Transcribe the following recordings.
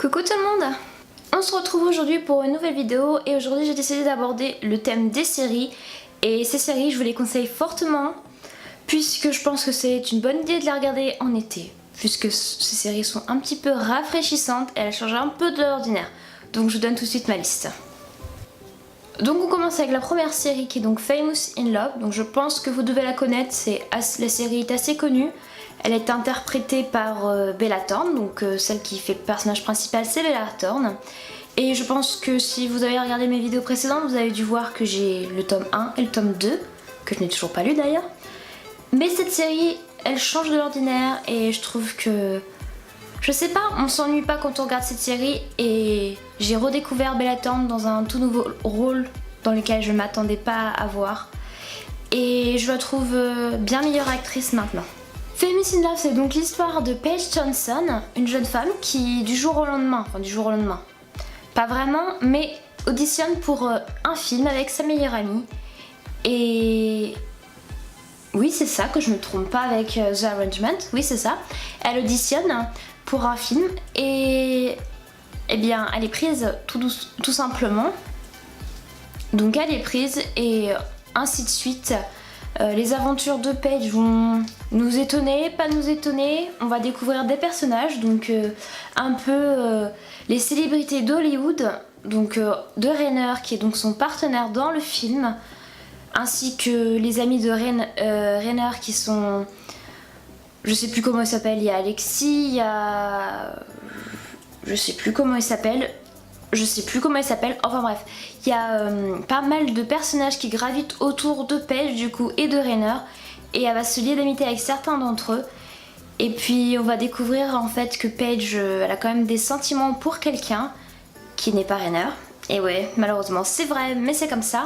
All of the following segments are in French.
Coucou tout le monde! On se retrouve aujourd'hui pour une nouvelle vidéo et aujourd'hui j'ai décidé d'aborder le thème des séries. Et ces séries je vous les conseille fortement puisque je pense que c'est une bonne idée de les regarder en été. Puisque ces séries sont un petit peu rafraîchissantes et elles changent un peu de l'ordinaire. Donc je vous donne tout de suite ma liste. Donc on commence avec la première série qui est donc Famous in Love. Donc je pense que vous devez la connaître, la série est assez connue. Elle est interprétée par Bella Thorne, donc celle qui fait le personnage principal c'est Bella Thorne. Et je pense que si vous avez regardé mes vidéos précédentes, vous avez dû voir que j'ai le tome 1 et le tome 2, que je n'ai toujours pas lu d'ailleurs. Mais cette série, elle change de l'ordinaire et je trouve que... Je sais pas, on s'ennuie pas quand on regarde cette série et j'ai redécouvert Bella Thorne dans un tout nouveau rôle dans lequel je ne m'attendais pas à voir. Et je la trouve bien meilleure actrice maintenant. Famous in Love, c'est donc l'histoire de Paige Johnson, une jeune femme qui du jour au lendemain, pas vraiment, mais auditionne pour un film avec sa meilleure amie. Et oui, c'est ça, que je me trompe pas avec The Arrangement, oui c'est ça. Elle auditionne pour un film et eh bien elle est prise tout simplement. Donc elle est prise et ainsi de suite. Les aventures de Paige vont nous étonner, pas nous étonner. On va découvrir des personnages, donc un peu les célébrités d'Hollywood, donc de Rainer qui est donc son partenaire dans le film, ainsi que les amis de Rainer qui sont... Je sais plus comment il s'appelle, il y a Alexis, il y a... Je sais plus comment il s'appelle, enfin bref, il y a pas mal de personnages qui gravitent autour de Paige du coup et de Rainer et elle va se lier d'amitié avec certains d'entre eux et puis on va découvrir en fait que Paige elle a quand même des sentiments pour quelqu'un qui n'est pas Rainer. Et ouais, malheureusement c'est vrai mais c'est comme ça.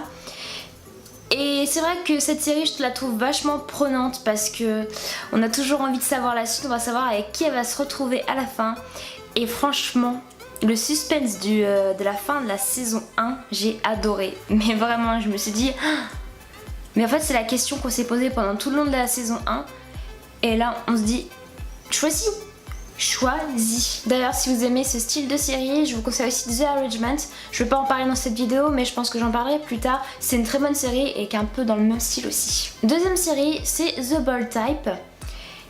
Et c'est vrai que cette série je la trouve vachement prenante parce que on a toujours envie de savoir la suite, on va savoir avec qui elle va se retrouver à la fin et franchement le suspense de la fin de la saison 1, j'ai adoré. Mais vraiment, je me suis dit... Mais en fait, c'est la question qu'on s'est posée pendant tout le long de la saison 1. Et là, on se dit... Choisis. D'ailleurs, si vous aimez ce style de série, je vous conseille aussi The Arrangement. Je vais pas en parler dans cette vidéo, mais je pense que j'en parlerai plus tard. C'est une très bonne série et qui est un peu dans le même style aussi. Deuxième série, c'est The Bold Type,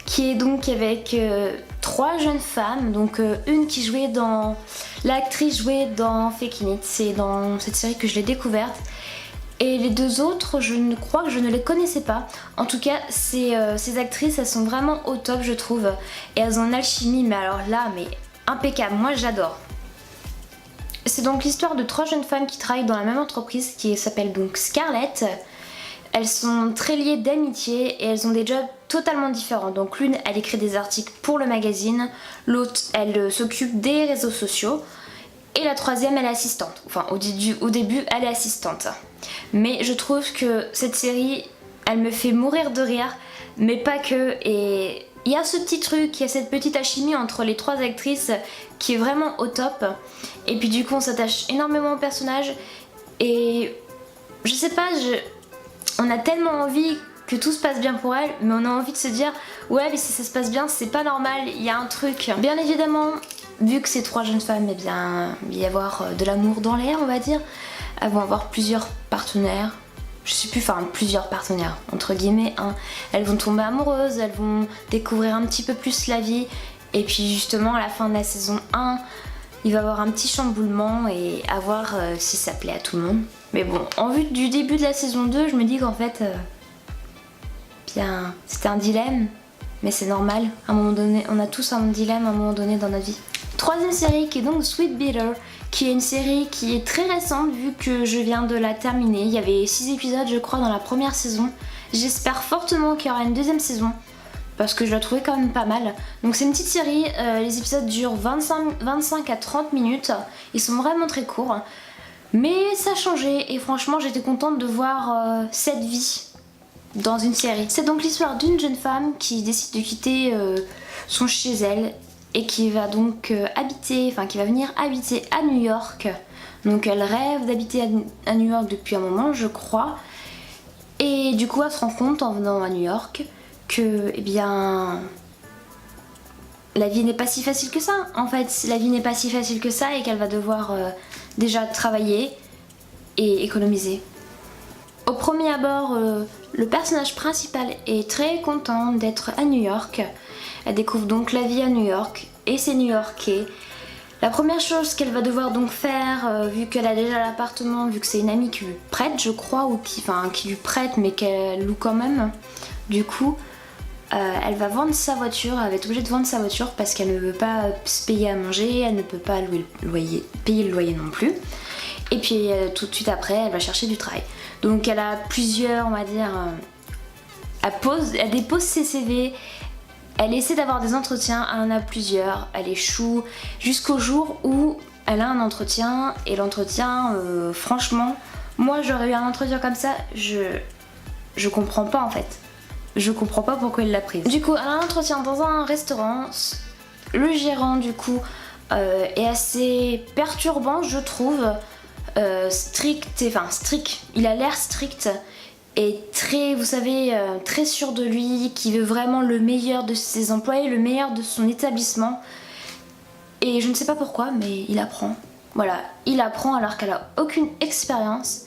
qui est donc avec 3 jeunes femmes, donc une qui jouait dans... L'actrice jouait dans Faking It, c'est dans cette série que je l'ai découverte. Et les 2 autres, je crois que je ne les connaissais pas. En tout cas, ces actrices, elles sont vraiment au top je trouve. Et elles ont une alchimie, mais alors là, mais impeccable, moi j'adore. C'est donc l'histoire de 3 jeunes femmes qui travaillent dans la même entreprise qui s'appelle donc Scarlett. Elles sont très liées d'amitié et elles ont des jobs totalement différents. Donc l'une, elle écrit des articles pour le magazine, l'autre, elle s'occupe des réseaux sociaux et la troisième, elle est assistante. Enfin, au début, elle est assistante. Mais je trouve que cette série, elle me fait mourir de rire, mais pas que. Et il y a ce petit truc, il y a cette petite alchimie entre les 3 actrices qui est vraiment au top. Et puis du coup, on s'attache énormément au personnage et je sais pas, on a tellement envie que tout se passe bien pour elle, mais on a envie de se dire ouais mais si ça se passe bien c'est pas normal, il y a un truc. Bien évidemment, vu que c'est 3 jeunes femmes, eh bien il va y avoir de l'amour dans l'air on va dire. Elles vont avoir plusieurs partenaires, je sais plus, enfin plusieurs partenaires entre guillemets hein. Elles vont tomber amoureuses, elles vont découvrir un petit peu plus la vie. Et puis justement à la fin de la saison 1, il va y avoir un petit chamboulement et à voir si ça plaît à tout le monde. Mais bon, en vue du début de la saison 2, je me dis qu'en fait, bien, c'était un dilemme, mais c'est normal. À un moment donné, on a tous un dilemme à un moment donné dans notre vie. Troisième série qui est donc Sweet Bitter, qui est une série qui est très récente vu que je viens de la terminer. Il y avait 6 épisodes je crois dans la première saison. J'espère fortement qu'il y aura une deuxième saison parce que je la trouvais quand même pas mal. Donc c'est une petite série, les épisodes durent 25 à 30 minutes. Ils sont vraiment très courts. Mais ça a changé et franchement j'étais contente de voir cette vie dans une série. C'est donc l'histoire d'une jeune femme qui décide de quitter son chez elle et qui va donc qui va venir habiter à New York. Donc elle rêve d'habiter à New York depuis un moment je crois. Et du coup elle se rend compte en venant à New York que eh bien la vie n'est pas si facile que ça. En fait, la vie n'est pas si facile que ça et qu'elle va devoir déjà travailler et économiser. Au premier abord, le personnage principal est très content d'être à New York. Elle découvre donc la vie à New York et c'est New-Yorkais. La première chose qu'elle va devoir donc faire, vu qu'elle a déjà l'appartement, vu que c'est une amie qui lui prête je crois, ou qui lui prête mais qu'elle loue quand même, du coup elle va vendre sa voiture, elle va être obligée de vendre sa voiture parce qu'elle ne veut pas se payer à manger, elle ne peut pas payer le loyer non plus. Et puis tout de suite après elle va chercher du travail. Donc elle a plusieurs, on va dire, elle dépose ses CV, elle essaie d'avoir des entretiens, elle en a plusieurs, elle échoue jusqu'au jour où elle a un entretien et l'entretien, franchement, moi j'aurais eu un entretien comme ça, je comprends pas en fait. Je comprends pas pourquoi elle l'a prise. Du coup, elle a un entretien dans un restaurant, le gérant du coup est assez perturbant je trouve, strict, il a l'air strict. Et très, vous savez, très sûr de lui, qui veut vraiment le meilleur de ses employés, le meilleur de son établissement. Et je ne sais pas pourquoi, mais il apprend. Voilà, il apprend alors qu'elle a aucune expérience.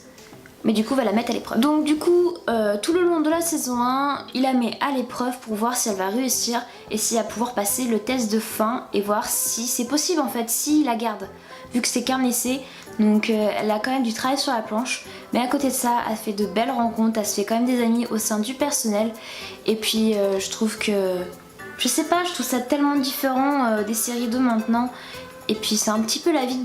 Mais du coup, va la mettre à l'épreuve. Donc du coup, tout le long de la saison 1, il la met à l'épreuve pour voir si elle va réussir et si elle va pouvoir passer le test de fin et voir si c'est possible en fait, s'il la garde. Vu que c'est qu'un essai, donc elle a quand même du travail sur la planche. Mais à côté de ça, elle fait de belles rencontres, elle se fait quand même des amis au sein du personnel. Et puis je trouve que, je sais pas, je trouve ça tellement différent des séries de maintenant. Et puis c'est un petit peu la vie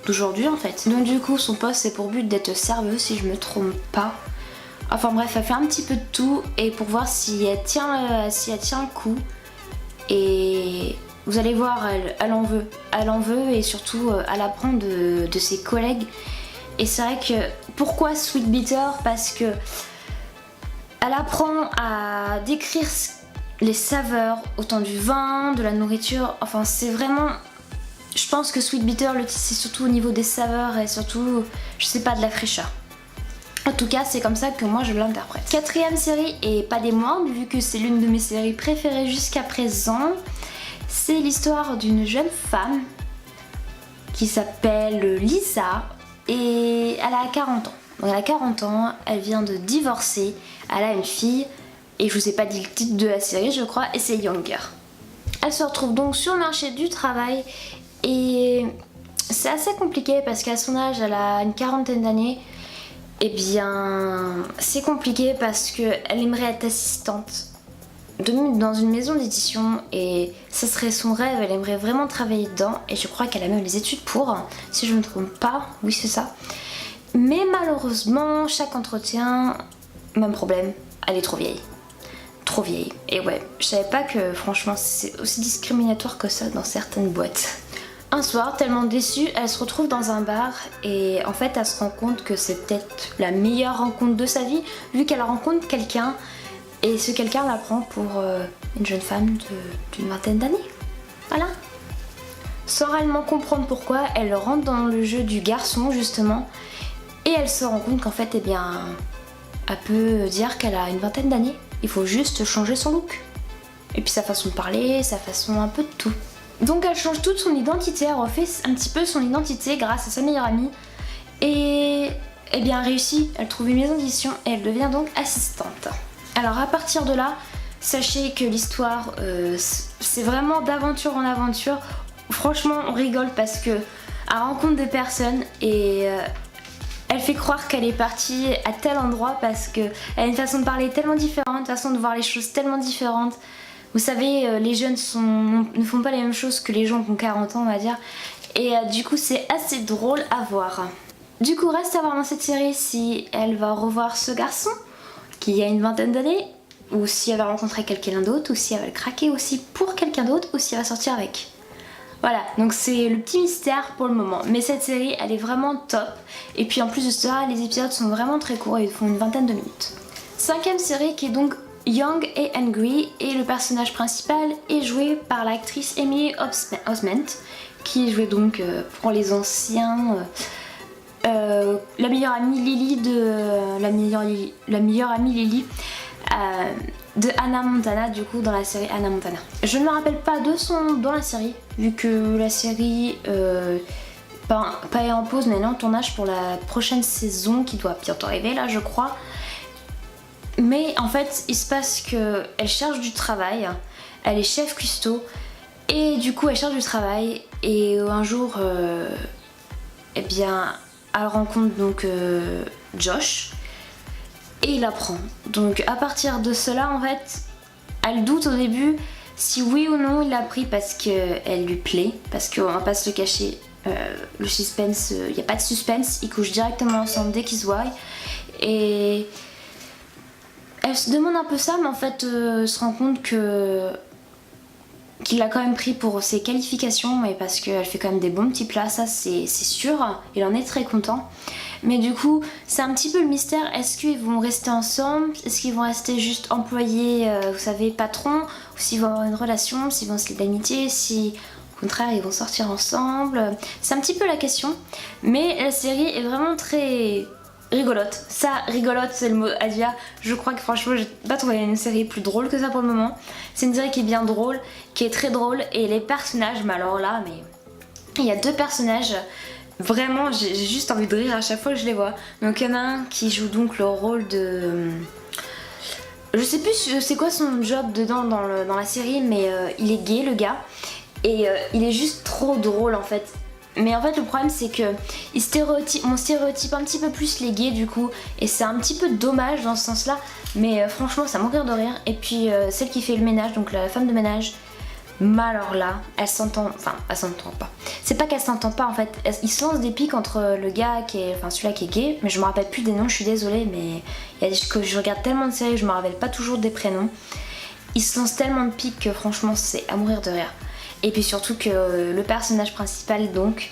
d'aujourd'hui en fait. Donc du coup son poste c'est pour but d'être serveuse si je me trompe pas. Enfin bref, elle fait un petit peu de tout et pour voir si elle tient le coup. Et vous allez voir, elle en veut et surtout elle apprend de ses collègues. Et c'est vrai que, pourquoi Sweet Bitter? Parce que elle apprend à décrire les saveurs, autant du vin, de la nourriture, enfin c'est vraiment... Je pense que Sweet Bitter, c'est surtout au niveau des saveurs et surtout, je sais pas, de la fraîcheur. En tout cas, c'est comme ça que moi je l'interprète. Quatrième série, et pas des moindres, vu que c'est l'une de mes séries préférées jusqu'à présent, c'est l'histoire d'une jeune femme qui s'appelle Lisa et elle a 40 ans. Donc elle a 40 ans, elle vient de divorcer, elle a une fille et je vous ai pas dit le titre de la série je crois, et c'est Younger. Elle se retrouve donc sur le marché du travail et c'est assez compliqué parce qu'à son âge elle a une quarantaine d'années. Et bien c'est compliqué parce qu'elle aimerait être assistante dans une maison d'édition et ça serait son rêve, elle aimerait vraiment travailler dedans et je crois qu'elle a même les études pour, si je ne me trompe pas, oui c'est ça. Mais malheureusement, chaque entretien, même problème, elle est trop vieille. Trop vieille. Et ouais, je savais pas que franchement c'est aussi discriminatoire que ça dans certaines boîtes. Un soir, tellement déçue, elle se retrouve dans un bar et en fait elle se rend compte que c'est peut-être la meilleure rencontre de sa vie vu qu'elle rencontre quelqu'un et ce quelqu'un la prend pour une jeune femme d'une vingtaine d'années. Voilà. Sans réellement comprendre pourquoi, elle rentre dans le jeu du garçon justement et elle se rend compte qu'en fait, eh bien, elle peut dire qu'elle a une vingtaine d'années. Il faut juste changer son look. Et puis sa façon de parler, sa façon un peu de tout. Donc elle change toute son identité, elle refait un petit peu son identité grâce à sa meilleure amie. Et eh bien elle réussit, elle trouve une maison d'édition et elle devient donc assistante. Alors à partir de là, sachez que l'histoire c'est vraiment d'aventure en aventure. Franchement on rigole parce que elle rencontre des personnes et elle fait croire qu'elle est partie à tel endroit parce qu'elle a une façon de parler tellement différente, une façon de voir les choses tellement différentes. Vous savez, les jeunes ne font pas les mêmes choses que les gens qui ont 40 ans on va dire. Et du coup c'est assez drôle à voir. Du coup reste à voir dans cette série si elle va revoir ce garçon qui a une vingtaine d'années, ou si elle va rencontrer quelqu'un d'autre, ou si elle va le craquer aussi pour quelqu'un d'autre, ou si elle va sortir avec. Voilà, donc c'est le petit mystère pour le moment. Mais cette série, elle est vraiment top. Et puis en plus de ça, les épisodes sont vraiment très courts, ils font une vingtaine de minutes. Cinquième série qui est donc Young and Angry, et le personnage principal est joué par l'actrice Emily Osment, qui jouait donc pour les anciens... la meilleure amie Lily de... La meilleure amie Lily de Hannah Montana, du coup, dans la série Hannah Montana. Je ne me rappelle pas de son nom dans la série, vu que la série pas est en pause, mais elle est en tournage pour la prochaine saison qui doit bientôt arriver, là, je crois. Mais en fait, il se passe qu'elle cherche du travail, elle est chef cuistot, et du coup, elle cherche du travail, et un jour, eh bien, elle rencontre donc Josh, et il la prend. Donc à partir de cela, en fait, elle doute au début si oui ou non il l'a pris parce qu'elle lui plaît, parce qu'on va pas se le cacher, le suspense, il n'y a pas de suspense, ils couchent directement ensemble dès qu'ils se voient. Et elle se demande un peu ça, mais en fait se rend compte qu'il l'a quand même pris pour ses qualifications, mais parce qu'elle fait quand même des bons petits plats, ça c'est sûr, il en est très content. Mais du coup, c'est un petit peu le mystère, est-ce qu'ils vont rester ensemble? Est-ce qu'ils vont rester juste employés, vous savez, patrons? Ou s'ils vont avoir une relation, s'ils vont se lier d'amitié, si au contraire ils vont sortir ensemble? C'est un petit peu la question, mais la série est vraiment très rigolote. Ça, rigolote, c'est le mot à dire. Je crois que franchement, j'ai pas trouvé une série plus drôle que ça pour le moment. C'est une série qui est bien drôle, qui est très drôle, et les personnages, mais alors là, mais il y a 2 personnages. Vraiment, j'ai juste envie de rire à chaque fois que je les vois. Donc il y en a un qui joue donc le rôle de... Je sais plus c'est quoi son job dedans dans la série, mais il est gay le gars. Et il est juste trop drôle en fait. Mais en fait le problème c'est que on stéréotype un petit peu plus les gays du coup. Et c'est un petit peu dommage dans ce sens là. Mais franchement ça mourir de rire. Et puis celle qui fait le ménage, donc la femme de ménage, mais alors là, elle s'entend pas. C'est pas qu'elle s'entend pas en fait, ils se lancent des pics entre le gars qui est, enfin celui-là qui est gay, mais je me rappelle plus des noms, je suis désolée, mais il y a des que je regarde tellement de séries, je me rappelle pas toujours des prénoms. Ils se lancent tellement de pics que franchement c'est à mourir de rire. Et puis surtout que le personnage principal donc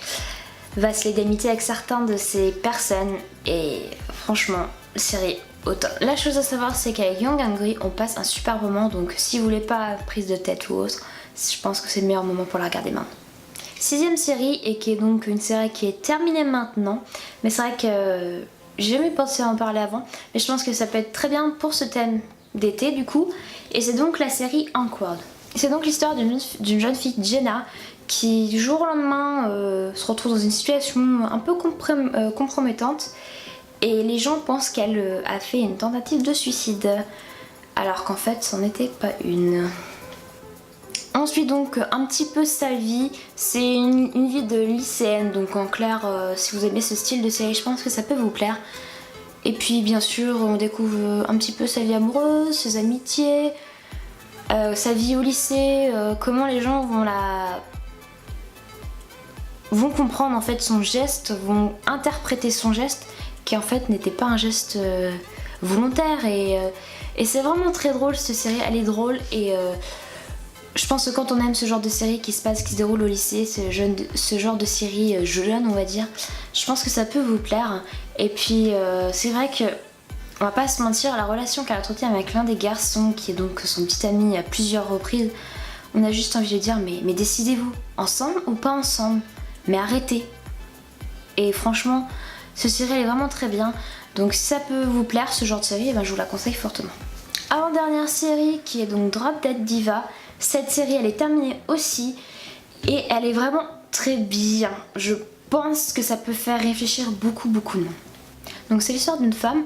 va se lier d'amitié avec certains de ces personnes et franchement, série autant. La chose à savoir c'est qu'avec Young Angry on passe un super moment, donc si vous voulez pas prise de tête ou autre, je pense que c'est le meilleur moment pour la regarder maintenant. 6ème série, et qui est donc une série qui est terminée maintenant, mais c'est vrai que j'ai jamais pensé à en parler avant, mais je pense que ça peut être très bien pour ce thème d'été du coup, et c'est donc la série Awkward. C'est donc l'histoire d'une jeune fille, Jenna, qui du jour au lendemain se retrouve dans une situation un peu compromettante, et les gens pensent qu'elle a fait une tentative de suicide, alors qu'en fait c'en était pas une. Ensuite donc un petit peu sa vie, c'est une vie de lycéenne, donc en clair si vous aimez ce style de série je pense que ça peut vous plaire. Et puis bien sûr on découvre un petit peu sa vie amoureuse, ses amitiés, sa vie au lycée, comment les gens vont comprendre en fait son geste, vont interpréter son geste qui en fait n'était pas un geste volontaire, et c'est vraiment très drôle cette série, elle est drôle, et je pense que quand on aime ce genre de série qui se déroule au lycée, ce genre de série jeune on va dire, je pense que ça peut vous plaire. Et puis c'est vrai que, on va pas se mentir, la relation qu'elle entretient avec l'un des garçons, qui est donc son petit ami à plusieurs reprises, on a juste envie de dire mais décidez-vous, ensemble ou pas ensemble, mais arrêtez. Et franchement, cette série elle est vraiment très bien, donc si ça peut vous plaire ce genre de série, ben, je vous la conseille fortement. Avant-dernière série qui est donc Drop Dead Diva. Cette série elle est terminée aussi et elle est vraiment très bien. Je pense que ça peut faire réfléchir beaucoup de monde. Donc c'est l'histoire d'une femme,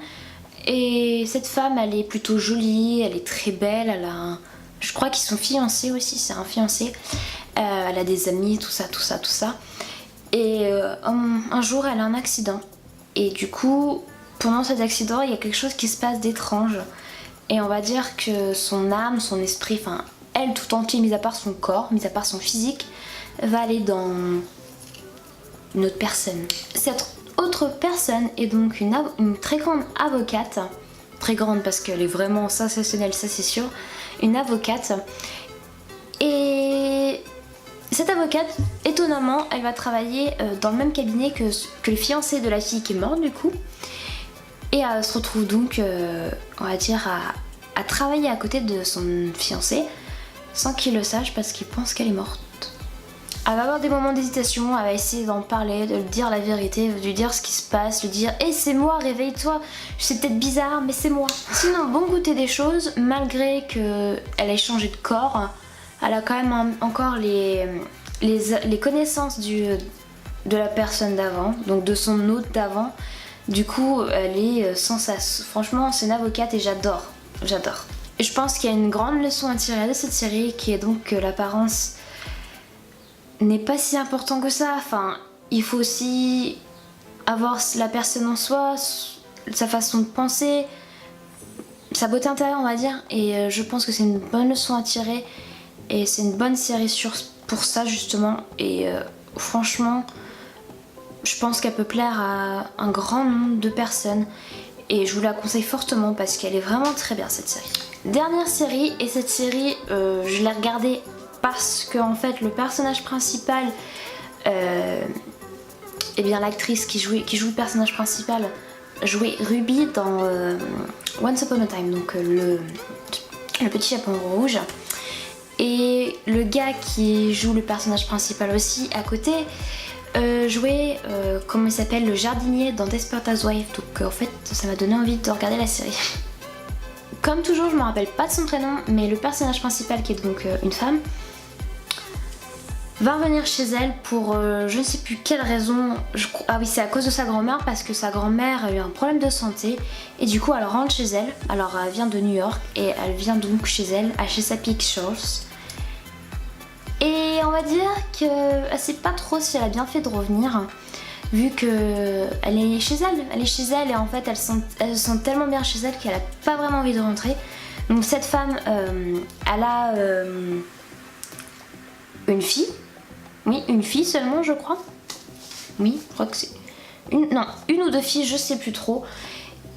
et cette femme elle est plutôt jolie, elle est très belle, elle a je crois qu'ils sont fiancés aussi, c'est un fiancé, elle a des amis, tout ça. Et un jour elle a un accident, et du coup pendant cet accident il y a quelque chose qui se passe d'étrange, et on va dire que son âme, son esprit, enfin elle tout entière, mis à part son corps, mis à part son physique, va aller dans une autre personne. Cette autre personne est donc une très grande avocate, très grande parce qu'elle est vraiment sensationnelle, ça c'est sûr, une avocate. Et cette avocate, étonnamment, elle va travailler dans le même cabinet que le fiancé de la fille qui est morte du coup, et elle se retrouve donc, on va dire, à travailler à côté de son fiancé, sans qu'il le sache parce qu'il pense qu'elle est morte. Elle va avoir des moments d'hésitation, elle va essayer d'en parler, de lui dire la vérité, de lui dire ce qui se passe, lui dire hey, c'est moi, réveille-toi, c'est peut-être bizarre mais c'est moi. Sinon bon goûter des choses, malgré qu'elle ait changé de corps, elle a quand même encore les connaissances de la personne d'avant, donc de son hôte d'avant. Du coup elle est sans ça. Franchement c'est une avocate et j'adore. Et je pense qu'il y a une grande leçon à tirer de cette série qui est donc que l'apparence n'est pas si important que ça. Enfin, il faut aussi avoir la personne en soi, sa façon de penser, sa beauté intérieure on va dire. Et je pense que c'est une bonne leçon à tirer et c'est une bonne série pour ça justement. Et franchement, je pense qu'elle peut plaire à un grand nombre de personnes. Et je vous la conseille fortement parce qu'elle est vraiment très bien cette série. Dernière série, et cette série je l'ai regardée parce que en fait le personnage principal, et bien l'actrice qui joue le personnage principal jouait Ruby dans Once Upon a Time, donc le petit chaperon rouge. Et le gars qui joue le personnage principal aussi à côté jouait, comment il s'appelle, le jardinier dans Desperate Housewives. Donc en fait ça m'a donné envie de regarder la série. Comme toujours je me rappelle pas de son prénom, mais le personnage principal qui est donc une femme va revenir chez elle pour je ne sais plus quelle raison. Ah oui, c'est à cause de sa grand-mère parce que sa grand-mère a eu un problème de santé et du coup elle rentre chez elle. Alors elle vient de New York et elle vient donc chez elle à Chesapeake Shores. Et on va dire qu'elle sait pas trop si elle a bien fait de revenir vu que elle est chez elle et en fait elle se sent tellement bien chez elle qu'elle a pas vraiment envie de rentrer. Donc cette femme elle a une fille. Oui, une fille seulement je crois. Oui, je crois que c'est une ou deux filles, je sais plus trop.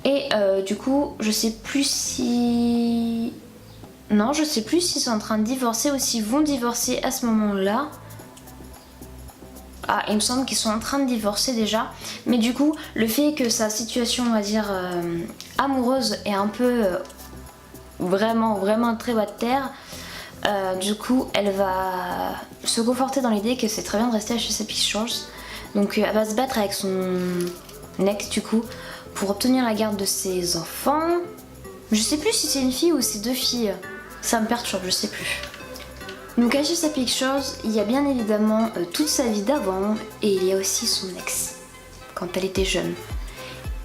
Et du coup, je sais plus si... Non, je sais plus s'ils sont en train de divorcer ou s'ils vont divorcer à ce moment-là. Ah, il me semble qu'ils sont en train de divorcer déjà. Mais du coup, le fait que sa situation, on va dire, amoureuse est un peu... vraiment très bas de terre... du coup elle va se conforter dans l'idée que c'est très bien de rester à Chesapeake Shores. Donc elle va se battre avec son ex du coup pour obtenir la garde de ses enfants. Je sais plus si c'est une fille ou c'est deux filles, ça me perturbe, je sais plus. Donc à Chesapeake Shores il y a bien évidemment toute sa vie d'avant et il y a aussi son ex quand elle était jeune.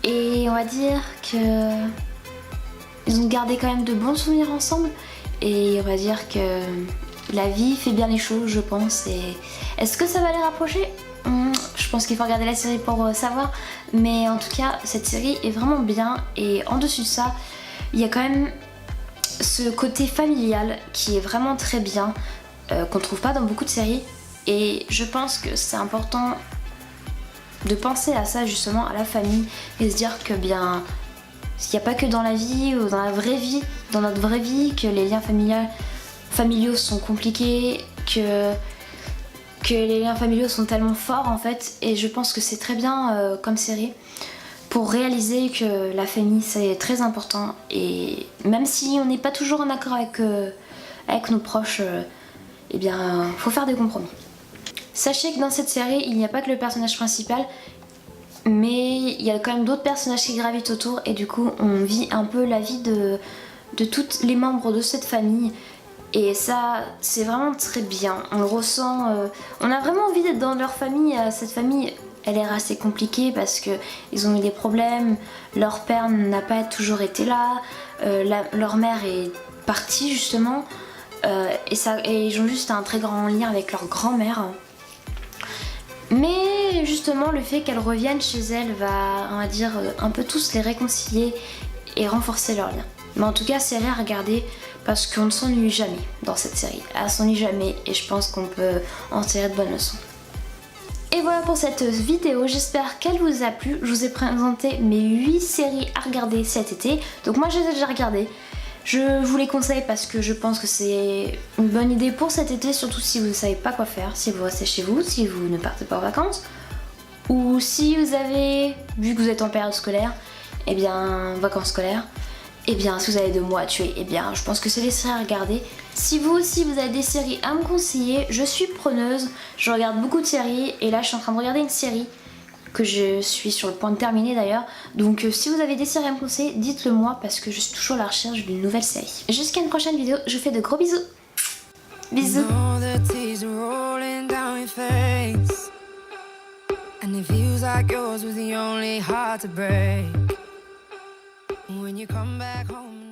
Et on va dire que ils ont gardé quand même de bons souvenirs ensemble. Et on va dire que la vie fait bien les choses, je pense. Et est-ce que ça va les rapprocher ? Je pense qu'il faut regarder la série pour savoir. Mais en tout cas, cette série est vraiment bien. Et en dessus de ça, il y a quand même ce côté familial qui est vraiment très bien, qu'on ne trouve pas dans beaucoup de séries. Et je pense que c'est important de penser à ça justement, à la famille. Et se dire que bien... Il n'y a pas que dans la vie ou dans la vraie vie, dans notre vraie vie, que les liens familiaux sont compliqués, que les liens familiaux sont tellement forts en fait. Et je pense que c'est très bien comme série pour réaliser que la famille c'est très important. Et même si on n'est pas toujours en accord avec nos proches, eh bien faut faire des compromis. Sachez que dans cette série il n'y a pas que le personnage principal, mais il y a quand même d'autres personnages qui gravitent autour et du coup on vit un peu la vie de tous les membres de cette famille et ça c'est vraiment très bien, on le ressent, on a vraiment envie d'être dans leur famille. Cette famille elle est assez compliquée parce que ils ont eu des problèmes, leur père n'a pas toujours été là, leur mère est partie justement et ils ont juste un très grand lien avec leur grand-mère. Mais justement le fait qu'elles reviennent chez elles va, on va dire, un peu tous les réconcilier et renforcer leur lien. Mais en tout cas série à regarder parce qu'on ne s'ennuie jamais dans cette série. Elle s'ennuie jamais et je pense qu'on peut en tirer de bonnes leçons. Et voilà pour cette vidéo, j'espère qu'elle vous a plu. Je vous ai présenté mes 8 séries à regarder cet été. Donc moi je les ai déjà regardées. Je vous les conseille parce que je pense que c'est une bonne idée pour cet été, surtout si vous ne savez pas quoi faire, si vous restez chez vous, si vous ne partez pas en vacances, ou si vous avez, vu que vous êtes en période scolaire, vacances scolaires, si vous avez 2 mois à tuer, je pense que c'est les séries à regarder. Si vous aussi vous avez des séries à me conseiller, je suis preneuse, je regarde beaucoup de séries et là je suis en train de regarder une série que je suis sur le point de terminer d'ailleurs. Donc si vous avez des séries à me conseiller, dites-le moi parce que je suis toujours à la recherche d'une nouvelle série. Jusqu'à une prochaine vidéo, je vous fais de gros bisous. Bisous. And it feels like yours was the only heart to break. When you come back home